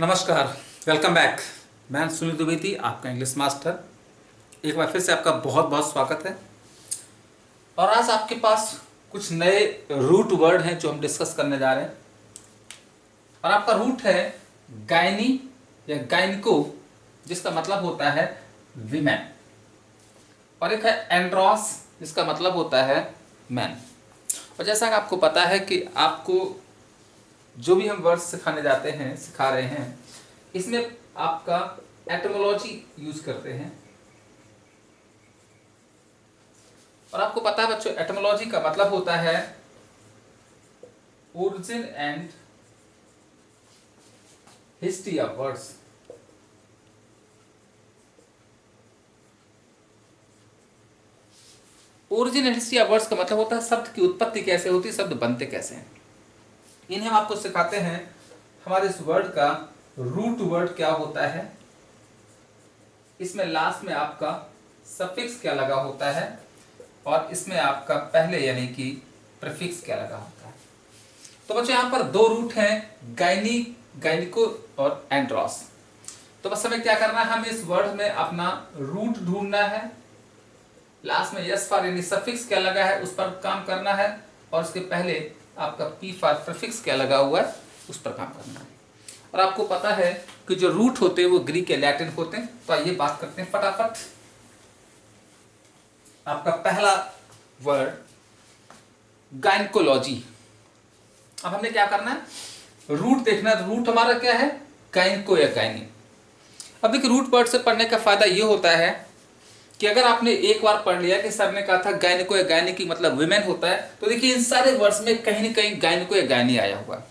नमस्कार, welcome back. मैं सुनील द्विवेदी, आपका इंग्लिश मास्टर। एक बार फिर से आपका बहुत बहुत स्वागत है। और आज आपके पास कुछ नए रूट वर्ड हैं जो हम डिस्कस करने जा रहे हैं। और आपका रूट है गायनी या गायनिको, जिसका मतलब होता है विमेन। और एक है एंड्रोस, जिसका मतलब होता है मैन। और जैसा कि आपको पता है कि आपको जो भी हम वर्ड्स सिखा रहे हैं, इसमें आपका एटमोलॉजी यूज करते हैं। और आपको पता है बच्चों, एटमोलॉजी का मतलब होता है origin and history of words. Origin and history of words का मतलब होता है शब्द की उत्पत्ति कैसे होती है, शब्द बनते कैसे हैं। इन्हें हम आपको सिखाते हैं। हमारे इस वर्ड का रूट वर्ड क्या होता है, इसमें लास्ट में आपका सफिक्स क्या लगा होता है, और इसमें आपका पहले यानी कि प्रीफिक्स क्या लगा होता है। तो बच्चों यहाँ पर दो रूट हैं, गायनी, गायनिको और एंड्रोस। तो बस हमें क्या करना है, हमें इस वर्ड में अपना रूट ढूंढना है। लास्ट में यस फॉर यानी सफिक्स क्या लगा है उस पर काम करना है, और उसके पहले आपका पी फॉर प्रीफिक्स क्या लगा हुआ है उस पर काम करना है। और आपको पता है कि जो रूट होते हैं वो ग्रीक या लैटिन होते हैं। तो आइए बात करते हैं फटाफट। आपका पहला वर्ड गायनकोलॉजी। अब हमने क्या करना है, रूट देखना है। रूट हमारा क्या है, गायनको या गायनी। अब देखिए, रूट वर्ड से पढ़ने का फायदा ये होता है कि अगर आपने एक बार पढ़ लिया कि सर ने कहा था गायनको या गायनी की मतलब विमेन होता है, तो देखिए इन सारे वर्ड्स में कहीं ना कहीं गायनको या गायनी आया हुआ है।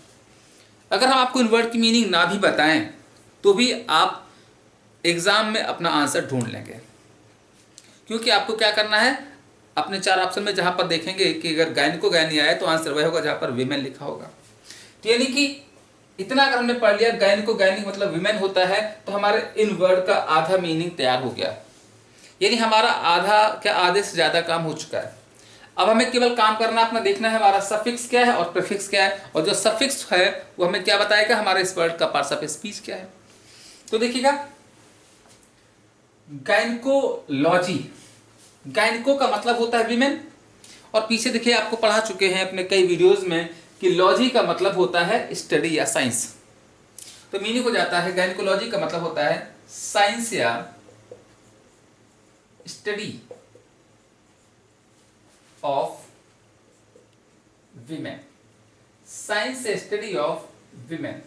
अगर हम आपको इन वर्ड की मीनिंग ना भी बताएं तो भी आप एग्जाम में अपना आंसर ढूंढ लेंगे। क्योंकि आपको क्या करना है, अपने चार ऑप्शन में जहां पर देखेंगे कि अगर गायनिको गायनी आए तो आंसर वह होगा जहां पर विमेन लिखा होगा। तो यानी कि इतना अगर हमने पढ़ लिया गायनिको गायनी मतलब विमेन होता है, तो हमारे इन वर्ड का आधा मीनिंग तैयार हो गया। यानी हमारा आधे से ज्यादा काम हो चुका है। अब हमें केवल काम करना, अपना देखना है हमारा सफिक्स क्या है और प्रीफिक्स क्या है, और जो सफिक्स है वो हमें क्या बताएगा, हमारे इस वर्ड का पार्ट्स ऑफ स्पीच क्या है। तो देखिएगा, गायनकोलॉजी, गायनिको का मतलब होता है विमेन। और पीछे देखिए आपको पढ़ा चुके हैं अपने कई वीडियोस में कि लॉजी का मतलब होता है स्टडी या साइंस। तो मीनिंग हो जाता है, गायनिकोलॉजी का मतलब होता है साइंस या स्टडी ऑफ विमेन। साइंस से स्टडी ऑफ विमेन,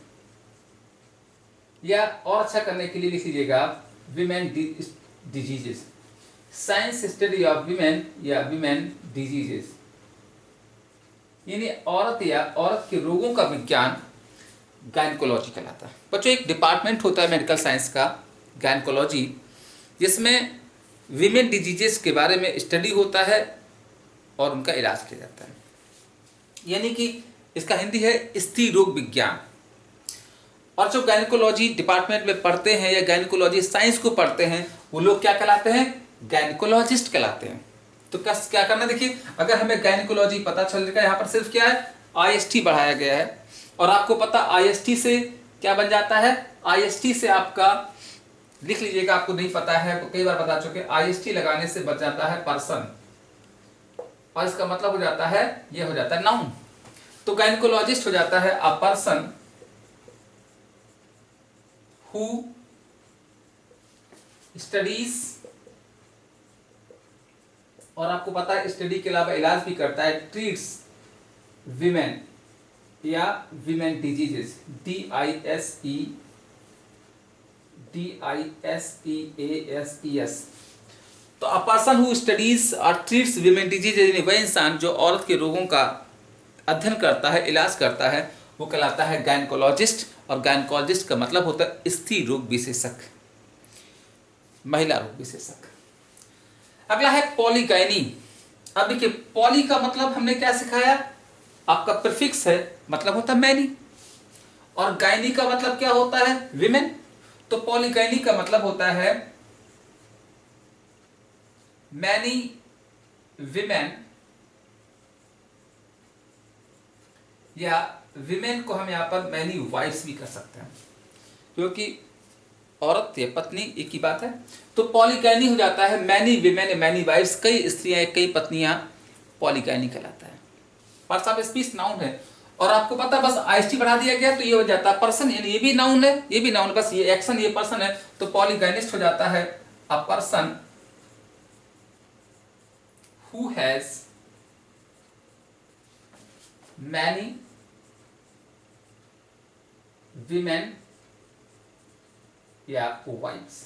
या और अच्छा करने के लिए लिख लीजिएगा आप women diseases. Science study of women या विमेन डिजीजेस, यानी औरत या औरत के रोगों का विज्ञान गायनकोलॉजी कहलाता है। बच्चों एक डिपार्टमेंट होता है मेडिकल साइंस का, गायनकोलॉजी, जिसमें विमेन डिजीजेस के बारे में स्टडी होता है और उनका इलाज किया जाता है। यानी कि इसका हिंदी है स्त्री रोग विज्ञान। और जो गायनकोलॉजी डिपार्टमेंट में पढ़ते हैं या गायनकोलॉजी साइंस को पढ़ते हैं, वो लोग क्या कहलाते हैं, गायनकोलॉजिस्ट कहलाते हैं। तो क्या करना, देखिए अगर हमें गायनकोलॉजी पता चल जाएगा, यहाँ पर सिर्फ क्या है, आईएसटी बढ़ाया गया है। और आपको पता आईएसटी से क्या बन जाता है, आईएसटी से आपका लिख लीजिएगा, आपको नहीं पता है तो कई बार बता चुके, आईएसटी लगाने से बच जाता है पर्सन, और इसका मतलब हो जाता है, ये हो जाता है नाउन। तो गायनकोलॉजिस्ट हो जाता है अ पर्सन who studies, और आपको पता है स्टडी के अलावा इलाज भी करता है, ट्रीट्स विमेन या विमेन डिजीजेस, DISEASES। तो अ पर्सन हु स्टडीज और ट्रीट्स विमेन डिजीजेस, यानी वह इंसान जो औरत के रोगों का अध्ययन करता है, इलाज करता है, वो कहलाता है गायनकोलॉजिस्ट। और गायनकोलॉजिस्ट का मतलब होता है स्त्री रोग विशेषज्ञ, महिला रोग विशेषज्ञ। अगला है पॉलीगायनी। अब देखिए, पॉली का मतलब हमने क्या सिखाया, आपका प्रीफिक्स है, मतलब होता है मैनी। और गायनी का मतलब क्या होता है, विमेन। तो पॉलीगायनी का मतलब होता है मैनी विमेन, या विमेन को हम यहां पर मैनी वाइफ्स भी कर सकते हैं। क्योंकि औरत या पत्नी एक ही बात है। तो पॉलीगैनी हो जाता है मैनी विमेन मैनी वाइफ्स, कई स्त्रियां कई पत्नियां, पॉलीगैनी कहलाता है। पार्ट्स ऑफ स्पीच नाउन है, और आपको पता बस आईएसटी बढ़ा दिया गया तो ये हो जाता है पर्सन, यानी ये भी नाउन है ये भी नाउन, बस ये एक्शन ये पर्सन है, तो पॉलीगैनिस्ट हो जाता है a person who has many women या वाइफ्स।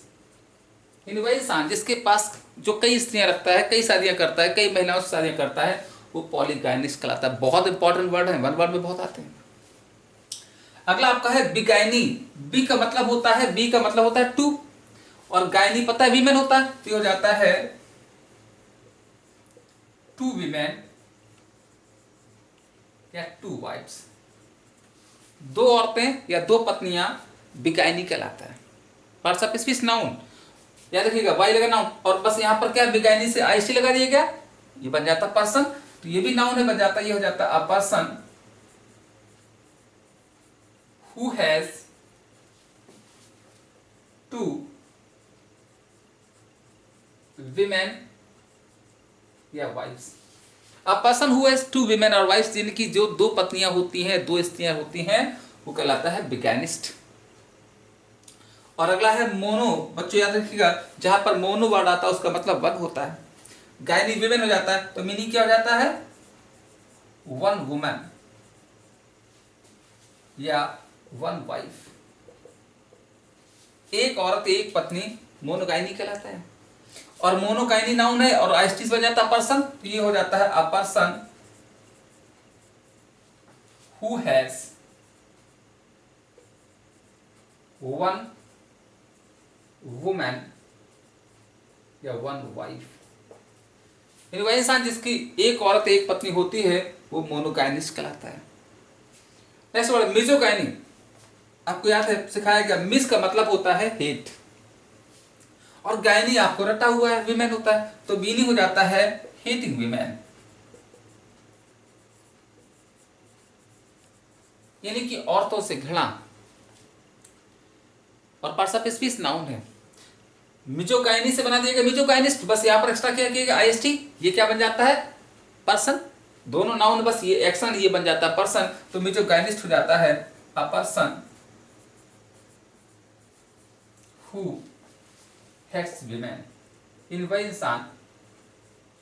इन वही इंसान जिसके पास जो कई स्त्रियां रखता है, कई शादियां करता है, कई महिलाओं से शादियां करता है, वो पॉलीगैनिस्ट कहलाता है। बहुत इंपॉर्टेंट वर्ड है, वन वर्ड में बहुत आते हैं। अगला आपका है बिगैनी। बी का मतलब होता है, बी का मतलब होता है टू, और गायनी पता है वीमेन होता है, तो हो जाता है टू वीमेन या टू वाइफ्स। दो औरतें या दो पत्नियां बिगैनी कहलाता है। पार्ट्स ऑफ स्पीच नाउन, याद रखिएगा वाई लगा नाउन, और बस यहां पर क्या बिगैनी से आईसी लगा दिया गया, ये बन जाता पर्सन, तो ये भी नाउन है बन जाता, ये हो जाता a person who has two women या wives. A person who has two women और वाइफ्स, जिनकी जो दो पत्नियां होती हैं, दो स्त्रियां होती हैं, वो कहलाता है बिगैनिस्ट। और अगला है मोनो। बच्चों याद रखिएगा जहां पर मोनो वर्ड आता है उसका मतलब वन होता है। गायनी विमेन हो जाता है तो मीनिंग क्या हो जाता है, वन वुमन या वन वाइफ। एक औरत एक पत्नी मोनोगाइनी कहलाता है। और मोनोगाइनी नाउन है और आइस्टिस बन जाता है पर्सन, तो ये हो जाता है a person who has one women या वन वाइफ। वह इंसान जिसकी एक औरत एक पत्नी होती है वो मोनोगाइनिस्ट कहलाता है। Next word misogyny. आपको याद है सिखाया गया, मिस का मतलब होता है हेट, और गायनी आपको रटा हुआ है विमेन होता है, तो मीनिंग हो जाता है हेटिंग विमेन, यानी कि औरतों से घृणा। और पार्ट्स ऑफ स्पीच नाउन है। मिजोगाइनी से बना दिएगा मिजोगाइनिस्ट, बस यहां पर एक्स्ट्रा क्या किएगा आईएसटी, ये क्या बन जाता है पर्सन, दोनों नाउन बस ये एक्शन ये बन जाता है पर्सन, तो मिजोगाइनिस्ट हो जाता है a person who hates women. इन वह इंसान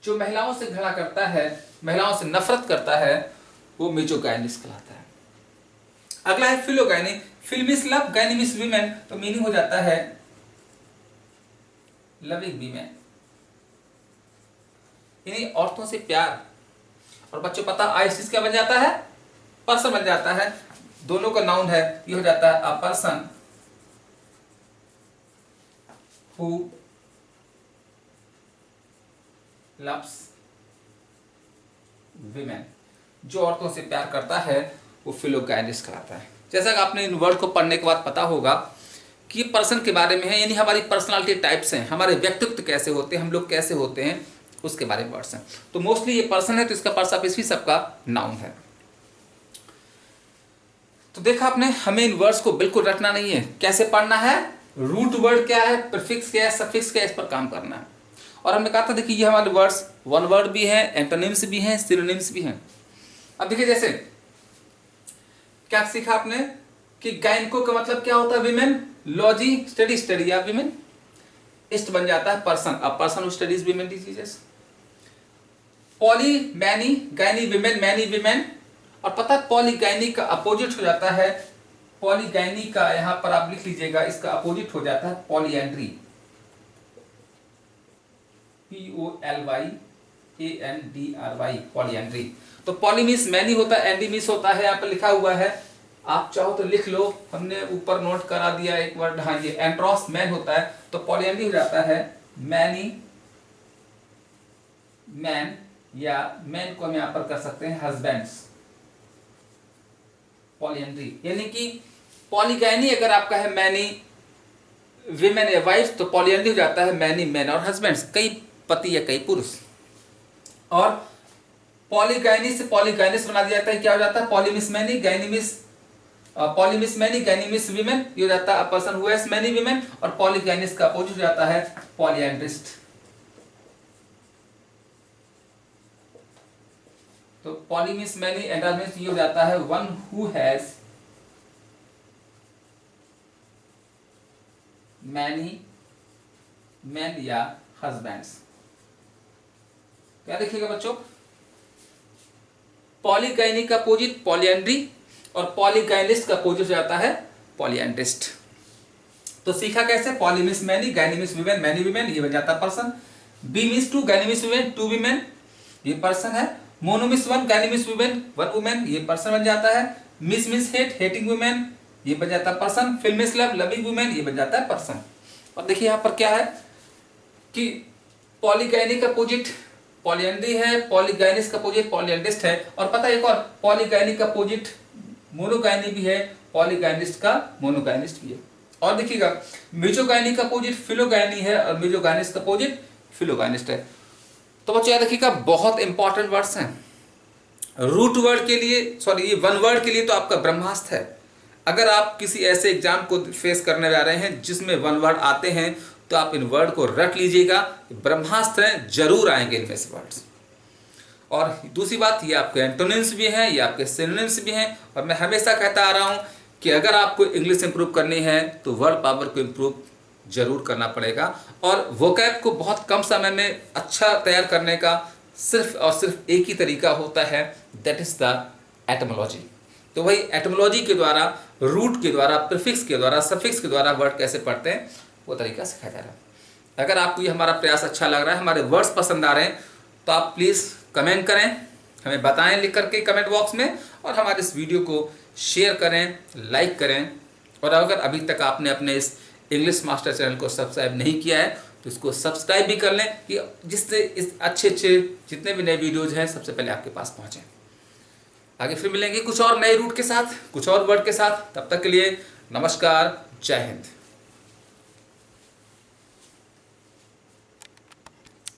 जो महिलाओं से घृणा करता है, महिलाओं से नफरत करता है, वो मिजोगाइनिस्ट कहलाता है। अगला है philogyny. Phil means love, gyny means women, तो मीनिंग हो जाता है लविंग विमेन, यानी औरतों से प्यार। और बच्चों पता आइसिस क्या बन जाता है, पर्सन बन जाता है, दोनों का नाउन है, ये हो जाता है a person who loves women. जो औरतों से प्यार करता है वो फिलोगाइनिस्ट कहलाता है। जैसा कि आपने इन वर्ड को पढ़ने के बाद पता होगा कि ये पर्सन के बारे में है, यानी हमारी पर्सनालिटी टाइप्स हैं, हमारे व्यक्तित्व कैसे होते हैं, हम लोग कैसे होते हैं, उसके बारे में वर्ड्स हैं। तो मोस्टली ये पर्सन है तो इसका पार्ट्स ऑफ स्पीच सबका नाउन है। तो देखा आपने, हमें इन वर्ड्स को बिल्कुल रटना नहीं है, कैसे पढ़ना है, रूट वर्ड क्या है, प्रीफिक्स क्या है, सफिक्स क्या है, इस पर काम करना है। और हमने कहा था देखिए ये हमारे वर्ड्स वन वर्ड भी हैं, एंटोनिम्स भी हैं, सिनोनिम्स भी हैं। अब देखिए जैसे क्या सीखा आपने कि गायनको का मतलब क्या होता है विमेन, लॉजी स्टडी स्टडी या विमेन, इस्ट बन जाता है पर्सन, अब person who studies women diseases. Poly many, gynae women, many women. और पता है पॉलीगाइनी का अपोजिट हो जाता है, पॉलीगाइनी का यहां पर आप लिख लीजिएगा, इसका अपोजिट हो जाता है पॉलीएंड्री, POLYANDRY, पॉलीएंड्री। तो पॉली मीन्स मैनी होता है, एंडी मीन्स होता है, यहाँ पर लिखा हुआ है, आप चाहो तो लिख लो, हमने ऊपर नोट करा दिया एक वर्ड, हाँ ये एंट्रोस मैन होता है, तो पॉलीएंड्री हो जाता है मैनी मैन, या मैन को हम यहां पर कर सकते हैं हस्बैंड्स, पॉलीएंड्री। यानी कि पॉलीगाइनी अगर आपका है मैनी विमेन या वाइफ, तो पॉलीएंड्री हो जाता है मैनी मैन और हस्बैंड्स, कई पति या कई पुरुष। और पॉलीगाइनी से पॉलीगाइनिस बना दिया जाता है, क्या हो जाता है, poly means many, gyny means poly means many, gyny means women, ये हो जाता है person who has many women, और पॉलीगाइनिस का अपोजिट हो जाता है पॉलीएंड्रिस्ट। तो पॉलीमिस मैनी एंड्रोमिस ये हो जाता है one who has many man या हस्बैंड्स। क्या देखिएगा बच्चों, पॉलीगाइनी का अपोजिट पॉलीएंड्री और पॉलीगाइनिस्ट का अपोजिट हो जाता है पॉलीएंड्रिस्ट। तो सीखा कैसे, poly means many, gyny means women, many women, ये बन जाता है person. Bi means two, gyny means women, two women, ये पर्सन है। Mono means one, gyny means women, one woman, ये पर्सन बन जाता है। Mis mis hate, hating women, ये बन जाता है person. Phil means love, loving women, ये बन जाता है पर्सन। और देखिए यहाँ पर क्या है कि पॉलीगाइनी का अपोजिट पॉलीएंड्री है, पॉलीगाइनिस का अपोजिट पॉलीएंड्रिस्ट है, और पता है एक और, पॉलीगाइनी का अपोजिट मोनोगाइनी भी है, पॉलीगाइनिस्ट का मोनोगाइनिस्ट भी है। और देखिएगा मिजोगाइनी का अपोजिट फिलोगाइनी है, और मिजोगाइनिस्ट का अपोजिट फिलोगाइनिस्ट है। तो बच्चों याद रखिएगा, बहुत इंपॉर्टेंट वर्ड्स हैं। रूट वर्ड के लिए, सॉरी ये वन वर्ड के लिए तो आपका ब्रह्मास्त्र है। अगर आप किसी ऐसे एग्जाम को फेस करने जा रहे हैं जिसमें वन वर्ड आते हैं, तो आप इन वर्ड को रट लीजिएगा, ब्रह्मास्त्र हैं, जरूर आएंगे इनमें से वर्ड्स। और दूसरी बात, ये आपके एंटोनिम्स भी हैं, ये आपके सिनोनिम्स भी हैं। और मैं हमेशा कहता आ रहा हूं कि अगर आपको इंग्लिश इंप्रूव करनी है तो वर्ड पावर को इंप्रूव जरूर करना पड़ेगा। और वोकैब को बहुत कम समय में अच्छा तैयार करने का सिर्फ और सिर्फ एक ही तरीका होता है, दैट इज द एटमोलॉजी। तो वही एटमोलॉजी के द्वारा, रूट के द्वारा, प्रीफिक्स के द्वारा, सफिक्स के द्वारा वर्ड कैसे पढ़ते हैं वो तरीका सिखाया जा रहा है। अगर आपको ये हमारा प्रयास अच्छा लग रहा है, हमारे वर्ड्स पसंद आ रहे हैं, तो आप प्लीज़ कमेंट करें, हमें बताएं लिख करके कमेंट बॉक्स में, और हमारे इस वीडियो को शेयर करें, लाइक करें। और अगर अभी तक आपने अपने इस इंग्लिश मास्टर चैनल को सब्सक्राइब नहीं किया है तो इसको सब्सक्राइब भी कर लें, कि जिससे इस अच्छे जितने भी नए वीडियोज हैं सबसे पहले आपके पास पहुँचें। आगे फिर मिलेंगे कुछ और नए रूट के साथ, कुछ और वर्ड के साथ। तब तक के लिए नमस्कार, जय हिंद।